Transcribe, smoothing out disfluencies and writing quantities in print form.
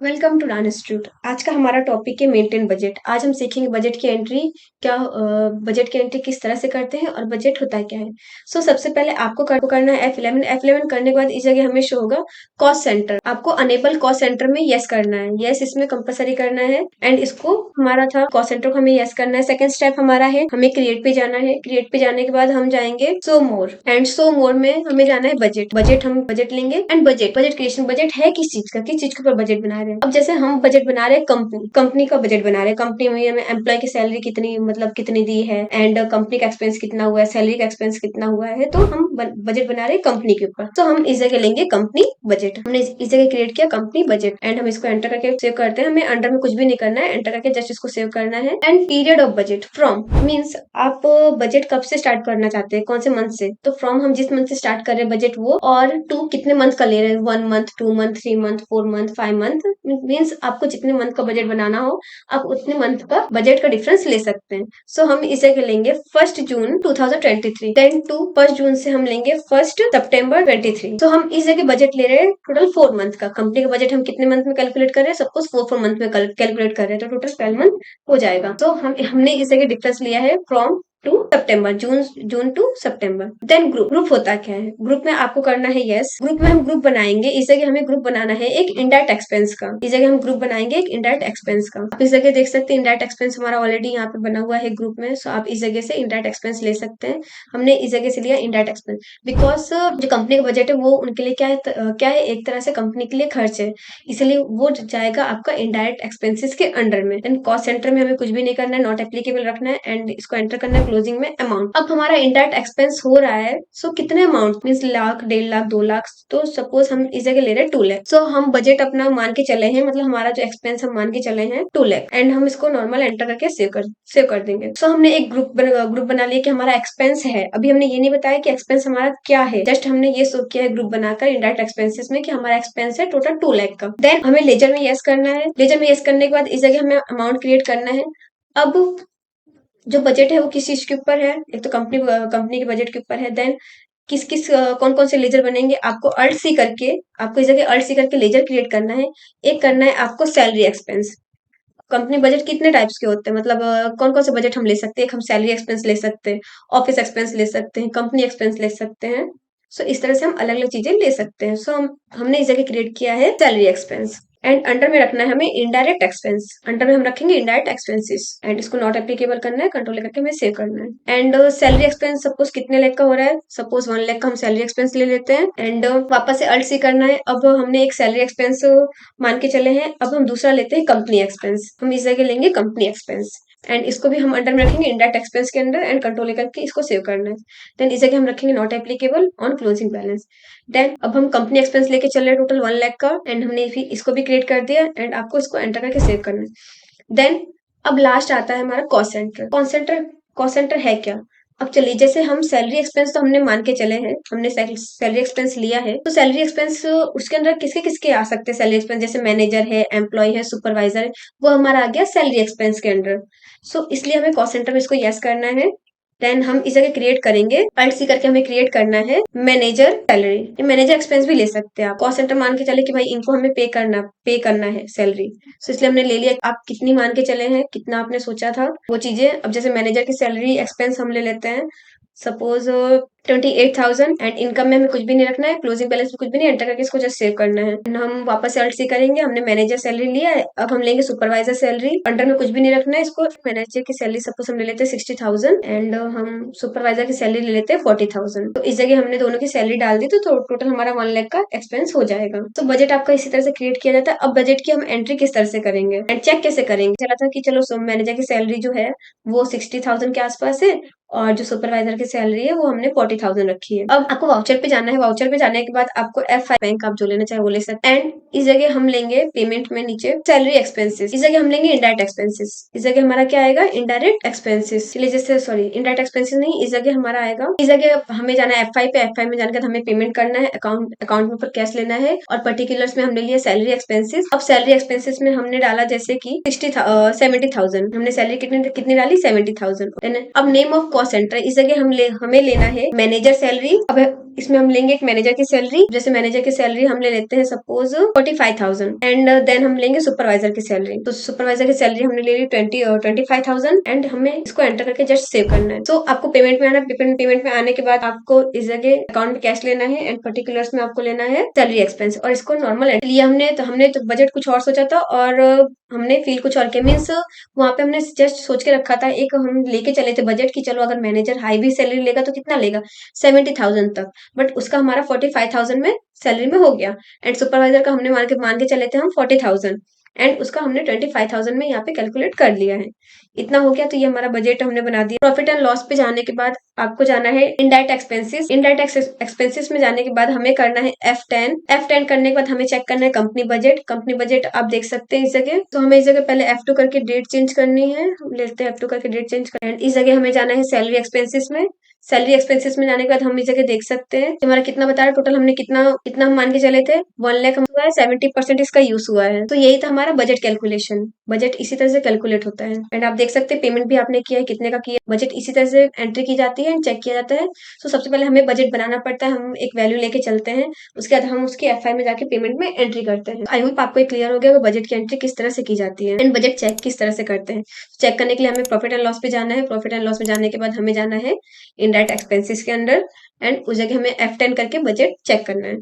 Welcome to don institute. आज का हमारा टॉपिक है मेंटेन बजट। आज हम सीखेंगे बजट की एंट्री क्या, बजट की एंट्री किस तरह से करते हैं और बजट होता क्या है। सबसे पहले आपको करना है F11 करने के बाद इस जगह हमें शो होगा कॉस्ट सेंटर। आपको अनेबल कॉस्ट सेंटर में यस करना है, यस इसमें कंपलसरी करना है। एंड इसको हमारा था कॉस्ट सेंटर को हमें यस करना है। सेकंड स्टेप हमारा है हमें क्रिएट पे जाना है। क्रिएट पे जाने के बाद हम जाएंगे सो मोर, एंड सो मोर में हमें जाना है बजट हम बजट लेंगे। एंड बजट क्रिएशन, बजट है किस चीज के ऊपर बजट बना रहे हैं। अब जैसे हम बजट बना रहे हैं कंपनी का बजट बना रहे हैं। कंपनी में हमें एम्प्लॉय की सैलरी कितनी, मतलब कितनी दी है, एंड कंपनी का एक्सपेंस कितना हुआ है, सैलरी का एक्सपेंस कितना हुआ है, तो हम बजट बना रहे हैं कंपनी के ऊपर। तो हम इस जगह लेंगे कंपनी बजट। हमने इस जगह क्रिएट किया कंपनी बजट, एंड हम इसको एंटर करके सेव करते हैं। हमें अंडर में कुछ भी नहीं करना है, एंटर करके जस्ट इसको सेव करना है। And period of budget from means आप बजट कब से स्टार्ट करना चाहते हैं, कौन से मंथ से। तो फ्रॉम हम जिस मंथ से स्टार्ट कर रहे हैं बजट वो, और टू कितने मंथ का ले रहे हैं, 1 month, 2 month, 3 month, 4 month, 5 month. Means आपको जितने मंथ का बजट बनाना हो आप उतने मंथ का बजट का डिफरेंस ले सकते हैं। हम इसे लेंगे 1 जून 2023, देन टू 1 जून से हम लेंगे 1 सितंबर 2023। हम इस जगह बजट ले रहे हैं टोटल 4 मंथ का। कंपनी का बजट हम कितने मंथ में कैलकुलेट कर रहे हैं, सपोज 4 मंथ में कैलकुलेट कर रहे हैं, तो टोटल 12 मंथ हो जाएगा। हमने इस जगह डिफरेंस लिया है फ्रॉम टू सितंबर, जून टू सितंबर। देन ग्रुप होता क्या है, ग्रुप में आपको करना है यस। ग्रुप में हम ग्रुप बनाएंगे, इस जगह हमें ग्रुप बनाना है एक इनडायरेक्ट एक्सपेंस का। इस जगह हम ग्रुप बनाएंगे एक इनडायरेक्ट एक्सपेंस का। आप इस जगह देख सकते हैं इनडायरेक्ट एक्सपेंस हमारा ऑलरेडी यहाँ पे बना हुआ है ग्रुप में। आप इस जगह से इनडायरेक्ट एक्सपेंस ले सकते हैं। हमने इस जगह से लिया इनडायरेक्ट एक्सपेंस बिकॉज जो कंपनी का बजट है वो उनके लिए क्या है, एक तरह से कंपनी के लिए खर्च है, इसलिए वो जाएगा आपका इनडायरेक्ट एक्सपेंसेस के अंडर में। देन कॉस्ट सेंटर में हमें कुछ भी नहीं करना है, नॉट एप्लीकेबल रखना है, एंड इसको एंटर करना है क्लोजिंग में अमाउंट। अब हमारा इनडायरेक्ट एक्सपेंस हो रहा है, कितने अमाउंट मीन लाख, 1.5 लाख, 2 लाख। तो सपोज हम इस जगह ले रहे हैं 2 लाख। हम बजट अपना मान के चले हैं, मतलब हमारा जो एक्सपेंस हम मान के चले हैं 2 लाख, एंड हम इसको नॉर्मल एंटर करके सेव कर देंगे। हमने एक ग्रुप बना लिया कि हमारा एक्सपेंस है। अभी हमने ये नहीं बताया कि एक्सपेंस हमारा क्या है, जस्ट हमने ये शो किया है ग्रुप बनाकर इनडायरेक्ट एक्सपेंसेस में कि हमारा एक्सपेंस है टोटल 2 लाख का। देन हमें लेजर में यस करना है। लेजर में यस करने के बाद इस जगह हमें अमाउंट क्रिएट करना है। अब जो बजट है वो किस चीज के ऊपर है, एक तो कंपनी के बजट के ऊपर है। देन किस किस कौन कौन से लेजर बनेंगे, आपको अल्ट सी करके, आपको इस जगह अल्ट सी करके लेजर क्रिएट करना है। एक करना है आपको सैलरी एक्सपेंस। कंपनी बजट कितने टाइप्स के होते हैं, मतलब कौन कौन से बजट हम ले सकते हैं। एक हम सैलरी एक्सपेंस ले सकते हैं, ऑफिस एक्सपेंस ले सकते हैं, कंपनी एक्सपेंस ले सकते हैं। इस तरह से हम अलग अलग चीजें ले सकते हैं। हमने इस जगह क्रिएट किया है सैलरी एक्सपेंस। एंड अंडर में रखना है हमें इनडायरेक्ट एक्सपेंस। अंडर में हम रखेंगे इनडायरेक्ट एक्सपेंसेस, एंड इसको नॉट एप्लीकेबल करना है, कंट्रोल करके हमें सेव करना है। एंड सैलरी एक्सपेंस सपोज कितने लाख का हो रहा है, सपोज 1 लाख का हम सैलरी एक्सपेंस ले लेते हैं। एंड वापस से अल्ट सी करना है। अब हमने एक सैलरी एक्सपेंस मान के चले हैं, अब हम दूसरा लेते हैं कंपनी एक्सपेंस। हम इस जगह लेंगे कंपनी एक्सपेंस, एंड इसको भी हम अंडर में रखेंगे इनडायरेक्ट एक्सपेंस के अंदर, एंड कंट्रोल करके इसको सेव करना है। देन इस जगह हम रखेंगे not applicable on closing balance. Then अब हम कंपनी एक्सपेंस लेके चल रहे हैं टोटल 1 लाख का, एंड हमने भी इसको भी क्रिएट कर दिया, एंड आपको इसको एंटर करके सेव करना है। देन अब लास्ट आता है हमारा कॉस्ट सेंटर। कॉस्ट सेंटर है क्या। अब चलिए, जैसे हम सैलरी एक्सपेंस तो हमने मान के चले हैं, हमने सैलरी एक्सपेंस लिया है, तो सैलरी एक्सपेंस उसके अंदर किसके किसके आ सकते हैं सैलरी एक्सपेंस, जैसे मैनेजर है, एम्प्लॉय है, सुपरवाइजर है, वो हमारा आ गया सैलरी एक्सपेंस के अंडर। इसलिए हमें कॉस्ट सेंटर में इसको यस करना है। देन हम इस जगह क्रिएट करेंगे अल्ट सी करके, हमें क्रिएट करना है मैनेजर सैलरी। ये मैनेजर एक्सपेंस भी ले सकते हैं आप। कॉस्ट सेंटर मान के चले कि भाई इनको हमें पे करना है सैलरी। इसलिए हमने ले लिया। आप कितनी मान के चले हैं, कितना आपने सोचा था वो चीजें। अब जैसे मैनेजर की सैलरी एक्सपेंस हम ले लेते हैं, सपोज 28,000, एंड इनकम में हमें कुछ भी नहीं रखना है, क्लोजिंग बैलेंस में कुछ भी नहीं, एंटर करके इसको जस्ट सेव करना है। हम वापस से अल्ट सी करेंगे। हमने मैनेजर सैलरी लिया है, अब हम लेंगे सुपरवाइजर सैलरी। अंडर में कुछ भी नहीं रखना है इसको। मैनेजर की सैलरी सपोज हम ले लेते हैं 60,000, एंड हम सुपरवाइजर की सैलरी ले लेते हैं 40,000। तो इस जगह हमने दोनों की सैलरी डाल दी, तो टोटल हमारा 1 लाख का एक्सपेंस हो जाएगा। तो बजट आपका इसी तरह से क्रिएट किया जाता है। अब बजट की हम एंट्री किस तरह से करेंगे एंड चेक कैसे करेंगे। चला था कि चलो मैनेजर की सैलरी जो है वो 60,000 के आसपास है, और जो सुपरवाइजर की सैलरी है वो हमने 40,000 रखी है। अब आपको वाउचर पे जाना है। वाउचर पे जाने के बाद आपको F5 बैंक आप जो लेना चाहे वो ले सकते हैं। एंड इस जगह हम लेंगे पेमेंट में नीचे सैलरी एक्सपेंसेस। इस जगह हम लेंगे इनडायरेक्ट एक्सपेंसेस। इस जगह हमारा क्या आएगा, इनडायरेक्ट एक्सपेंसेस। चलिए, जैसे सॉरी इनडायरेक्ट एक्सपेंसेस नहीं, इस जगह हमारा आएगा, इस जगह हमें जाना है F5 पे। F5 में जाने के बाद हमें पेमेंट करना है, अकाउंट में ऊपर कैश लेना है, और पर्टिकुलर्स में हमने लिया सैलरी एक्सपेंसेस। अब सैलरी एक्सपेंसेस में हमने डाला जैसे कि 70,000। हमने सैलरी कितनी कितनी डाली, 70,000। अब नेम ऑफ कॉस्ट सेंटर, इस जगह हमें लेना है मैनेजर सैलरी। अब इसमें हम लेंगे एक मैनेजर की सैलरी, जैसे मैनेजर की सैलरी हम ले लेते हैं सपोज 45,000 एंड देन हम लेंगे सुपरवाइजर की सैलरी। तो सुपरवाइजर की सैलरी हमने ले ली 25,000 एंड हमें इसको एंटर करके जस्ट सेव करना है। तो आपको पेमेंट में आना, पेमेंट में आने के बाद आपको इस जगह अकाउंट में कैश लेना है एंड पर्टिकुलर्स में आपको लेना है सैलरी एक्सपेंस, और इसको नॉर्मल लिया हमने तो बजट कुछ और सोचा था और हमने फील कुछ और के मीन्स वहां पे हमने जस्ट सोच के रखा था, एक हम लेके चले थे बजट की चलो अगर मैनेजर हाई भी सैलरी लेगा तो कितना लेगा 70,000 तक, बट उसका हमारा 45,000 में सैलरी में हो गया एंड सुपरवाइजर का हमने मान के चले थे हम 40,000 एंड उसका हमने 25,000 में यहाँ पे कैलकुलेट कर लिया है। इतना हो गया, तो ये हमारा बजट हमने बना दिया। प्रॉफिट एंड लॉस पे जाने के बाद आपको जाना है इनडायरेक्ट एक्सपेंसेस। इनडायरेक्ट एक्सपेंसेस में जाने के बाद हमें करना है F10 करने के बाद हमें चेक करना है कंपनी बजट आप देख सकते हैं इस जगह। तो हमें इस जगह पहले F2 करके डेट चेंज करनी है, हम लेते हैं F2 करके डेट चेंज कर एंड इस जगह हमें जाना है सैलरी एक्सपेंसेस में। सैलरी एक्सपेंसेस में जाने के बाद हम इस जगह देख सकते हैं कि हमारा कितना बता रहा है टोटल, हमने कितना कितना हम मान के चले थे 1 लाख हम हुआ है, 70% इसका यूज हुआ है। तो यही था हमारा बजट कैलकुलेशन। बजट इसी तरह से कैलकुलेट होता है एंड आप देख सकते हैं पेमेंट भी आपने किया है कितने का किया है। बजट इसी तरह से एंट्री की जाती है एंड चेक किया जाता है। तो सबसे पहले हमें बजट बनाना पड़ता है, हम एक वैल्यू लेके चलते हैं, उसके बाद हम उसकी एफआई में जाके पेमेंट में एंट्री करते हैं। आई होप आपको क्लियर हो गया कि बजट की एंट्री किस तरह से की जाती है एंड बजट चेक किस तरह से करते हैं। चेक करने के लिए हमें प्रॉफिट एंड लॉस पे जाना है। प्रॉफिट एंड लॉस में जाने के बाद हमें जाना है इनडायरेक्ट एक्सपेंसेस के अंदर एंड उस जगह हमें F10 करके बजट चेक करना है।